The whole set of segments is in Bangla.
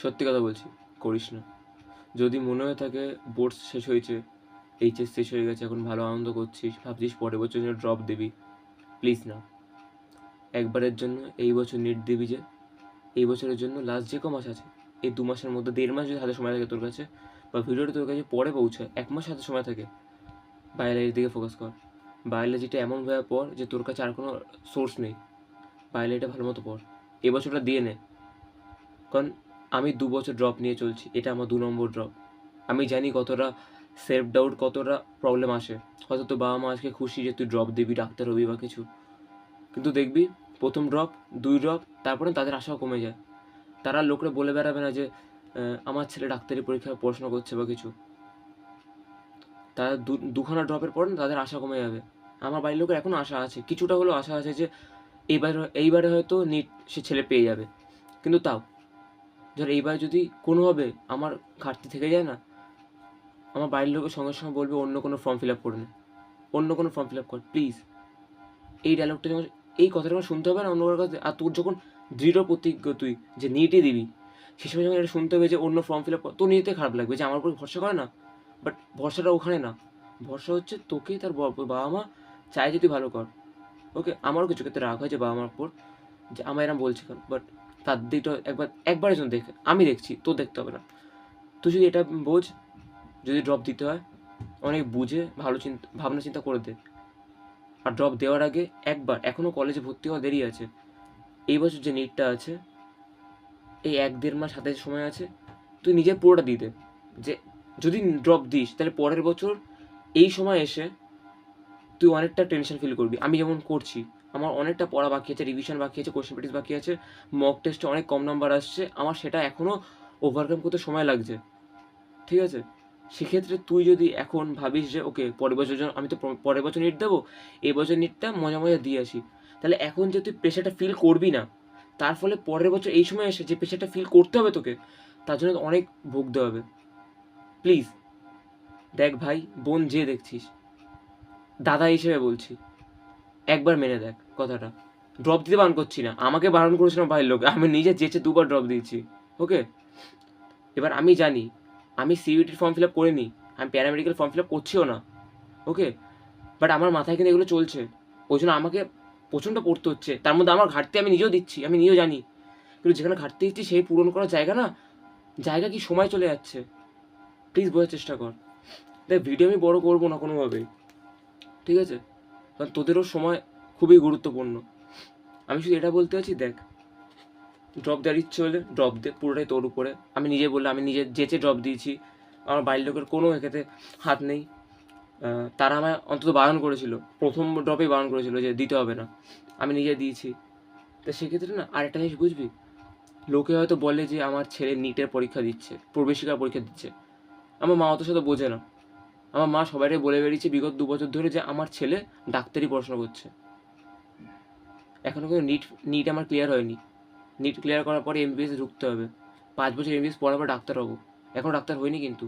সত্যি কথা বলছি, করিস না। যদি মনে হয়ে থাকে বোর্ড শেষ হয়েছে, এইচএস শেষ হয়ে গেছে, এখন ভালো আনন্দ করছিস, ভাবছিস পরের বছর জন্য ড্রপ দিবি, প্লিজ না। একবারের জন্য এই বছর নিট দিবি যে, এই বছরের জন্য লাস্ট যে ক মাস আছে, এই 2 মাসের মধ্যে 1.5 মাস যদি হাতে সময় থাকে তোর কাছে, বা ভিডিওটা তোর কাছে পরে পৌঁছায়, 1 মাস হাতে সময় থাকে, বায়োলজির দিকে ফোকাস কর। বায়োলজিটা এমনভাবে পড় যে তোর কাছে আর কোনো সোর্স নেই, বায়োলজিটা ভালো মতো পড়, এই বছরটা দিয়ে নে। কারণ আমি 2 বছর ড্রপ নিয়ে চলছি, এটা আমার 2 নম্বর ড্রপ। আমি জানি কতটা সেলফ ডাউট, কতটা প্রবলেম আসে। হয়তো তোর বাবা মা আজকে খুশি যে তুই ড্রপ দিবি, ডাক্তার হবি বা কিছু, কিন্তু দেখবি প্রথম ড্রপ, 2 ড্রপ, তারপরে তাদের আশাও কমে যায়। তারা লোকরে বলে বেড়াবে না যে আমার ছেলে ডাক্তারি পরীক্ষায় পড়াশোনা করছে বা কিছু। তারা দুখানা ড্রপের পর না তাদের আশা কমে যাবে। আমার বাড়ির লোকের এখনও আশা আছে, কিছুটা হলেও আশা আছে যে এইবারে হয়তো নিট সে ছেলে পেয়ে যাবে। কিন্তু তাও ধর এইবার যদি কোনোভাবে আমার ঘাটতি থেকে যায় না, আমার বাড়ির লোকের সঙ্গে সঙ্গে বলবে অন্য কোনো ফর্ম ফিল আপ করে নে, অন্য কোনো ফর্ম ফিল আপ কর প্লিজ। এই ডায়লগটা যখন, এই কথাটা যখন শুনতে হবে না অন্য কারোর কাছে, আর তোর যখন দৃঢ় প্রতিজ্ঞ তুই যে নিটই দিবি, সে সময় যখন এটা শুনতে হবে যে অন্য ফর্ম ফিল আপ কর, তোর নিজেতে খারাপ লাগবে যে আমার উপর ভরসা করে না। বাট ভরসাটা ওখানে না, ভরসা হচ্ছে তোকে তার বাবা মা চায় যে তুই ভালো কর। ওকে, আমারও কিছু ক্ষেত্রে রাগ হয় যে বাবা মার উপর যে আমার এরম বলছে কেন, বাট তার দিকটা একবারের জন্য দেখে, আমি দেখছি, তোর দেখতে হবে না। তুই যদি এটা বোঝ, যদি ড্রপ দিতে হয় অনেক বুঝে ভাবনা চিন্তা করে দে। আর ড্রপ দেওয়ার আগে একবার, এখনও কলেজে ভর্তি হওয়া দেরি আছে, এই বছর যে নিটটা আছে, এই 1-1.5 মাস হাতে সময় আছে, তুই নিজের পুরোটা দিয়ে দে। যে যদি ড্রপ দিস তাহলে পরের বছর এই সময় এসে তুই অনেকটা টেনশন ফিল করবি, আমি যেমন করছি। আমার অনেকটা পড়া বাকি আছে, রিভিশন বাকি আছে, কোশ্চেন প্র্যাকটিস বাকি আছে, মক টেস্টে অনেক কম নাম্বার আসছে, আমার সেটা এখনও ওভারকাম করতে সময় লাগছে, ঠিক আছে? সেক্ষেত্রে তুই যদি এখন ভাবিস যে ওকে পরের বছর জন্য আমি তো পরের বছর নিট দেবো, এই বছর নিটটা মজা মজা দিয়ে আসি, তাহলে এখন যে তুই প্রেশারটা ফিল করবি না, তার ফলে পরের বছর এই সময় এসে যে প্রেশারটা ফিল করতে হবে তোকে, তার জন্য অনেক ভুগতে হবে। প্লিজ দেখ ভাই, বোন যে দেখছিস, দাদা হিসেবে বলছি, একবার মেনে দেখ কথাটা। ড্রপ দিতে বারণ করছি না, আমাকে বারণ করেছিল ভাইয়ের লোক, আমি নিজে যেচে 2বার ড্রপ দিয়েছি। ওকে, এবার আমি জানি আমি সিইউটির ফর্ম ফিল আপ করিনি, আমি প্যারামেডিক্যাল ফর্ম ফিল আপ করছিও না। ওকে, বাট আমার মাথায় কিন্তু এগুলো চলছে, ওই জন্য আমাকে প্রচণ্ড পড়তে হচ্ছে। তার মধ্যে আমার ঘাটতি আমি নিজেও দিচ্ছি, আমি নিজেও জানি, কিন্তু যেখানে ঘাটতি দিচ্ছি সেই পূরণ করার জায়গা না, জায়গা কি সময় চলে যাচ্ছে। প্লিজ বোঝার চেষ্টা কর। দেখ ভিডিও আমি বড় করবো না কোনোভাবেই, ঠিক আছে? কারণ তোদেরও সময় খুবই গুরুত্বপূর্ণ। আমি শুধু এটা বলতে চাইছি, দেখ ড্রপ দেওয়ার ইচ্ছে হলে ড্রপ দে, পুরোটাই তোর উপরে। আমি নিজে বললাম, আমি নিজে যেচে ড্রপ দিয়েছি, আমার বাড়ির লোকের কোনো এক্ষেত্রে হাত নেই। তারা আমায় অন্তত বারণ করেছিল, প্রথম ড্রপেই বারণ করেছিল যে দিতে হবে না, আমি নিজে দিয়েছি। তো সেক্ষেত্রে না আরেকটা জিনিস বুঝবি, লোকে হয়তো বলে যে আমার ছেলে নিটের পরীক্ষা দিচ্ছে, প্রবেশিকা পরীক্ষা দিচ্ছে, আমার মা অত সাথে বোঝে না। আমার মা সবাইকে বলে বেরিয়েছে বিগত 2 বছর ধরে যে আমার ছেলে ডাক্তারি পড়াশোনা করছে। এখনও কিন্তু নিট আমার ক্লিয়ার হয়নি, নিট ক্লিয়ার করার পরে এমবিবিএসে ঢুকতে হবে, 5 বছর এমবিবিএস পড়ার পর ডাক্তার হবো। এখনও ডাক্তার হয়নি কিন্তু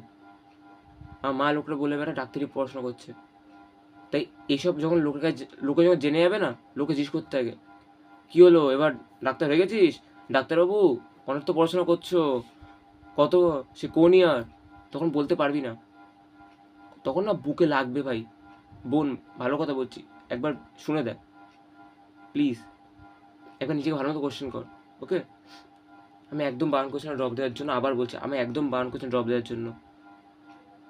আমার মা লোকরা বলে বেড়ায় ডাক্তারি পড়াশোনা করছে। তাই এইসব যখন লোকে যখন জেনে যাবে না, লোকে জিজ্ঞেস করতে থাকে কী হলো এবার ডাক্তার হয়ে গেছিস, ডাক্তারবাবু অনেক তো পড়াশোনা করছো, কত, সে কোন ইয়ার, তখন বলতে পারবি না, তখন না বুকে লাগবে ভাই। বোন, ভালো কথা বলছি, একবার শুনে দেখ প্লিজ, একবার নিজেকে ভালো মতো কোশ্চেন কর। ওকে, আমি একদম বারণ করছি না ড্রপ দেওয়ার জন্য, আবার বলছি আমি একদম বারণ করছি ড্রপ দেওয়ার জন্য।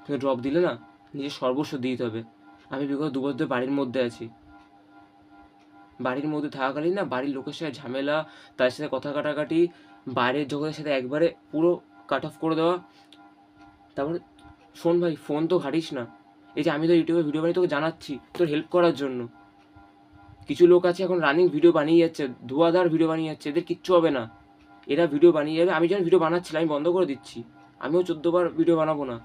তুমি ড্রপ দিলে না নিজের সর্বস্ব দিতে হবে। আমি বিগত 2 বছর ধরে বাড়ির মধ্যে আছি, বাড়ির মধ্যে থাকাকালীন না বাড়ির লোকের সাথে ঝামেলা, তার সাথে কথা কাটাকাটি, বাইরের জগতের সাথে একবারে পুরো কাট অফ করে দেওয়া। তারপরে শোন ভাই, ফোন তো ঘাটিস না। এই যে আমি তো ইউটিউবে ভিডিও বানিয়ে তোকে জানাচ্ছি তোর হেল্প করার জন্য, কিছু লোক আছে এখন রানিং ভিডিও বানিয়ে যাচ্ছে, ধোঁয়াধার ভিডিও বানিয়ে যাচ্ছে, এদের কিচ্ছু হবে না, এরা ভিডিও বানিয়ে যাবে। আমি যখন ভিডিও বানাচ্ছিলাম আমি বন্ধ করে দিচ্ছি, আমিও 14বার ভিডিও বানাবো না।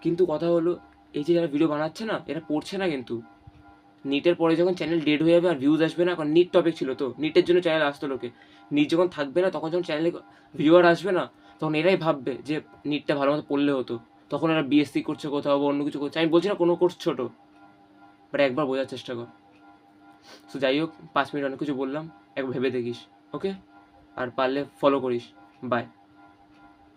কিন্তু কথা হলো, এই যে যারা ভিডিও বানাচ্ছে না এরা পড়ছে না কিন্তু। নিটের পরে যখন চ্যানেল ডেড হয়ে যাবে আর ভিউজ আসবে না, কারণ নিট টপিক ছিল তো, নিটের জন্য চ্যানেল আসতো লোকে, নিট যখন থাকবে না তখন যখন চ্যানেলে ভিউয়ার আসবে না, তখন এরাই ভাববে যে নিটটা ভালো মতো পড়লে হতো, তখন এরা বিএসসি করছে কোথাও বা অন্য কিছু করছে। আমি বলছি না কোনো কোর্স ছোটো, বাট একবার বোঝার চেষ্টা কর। সো যাই হোক, 5 মিনিট অনেক কিছু বললাম, একবার ভেবে দেখিস। ওকে, আর পারলে ফলো করিস। বাই।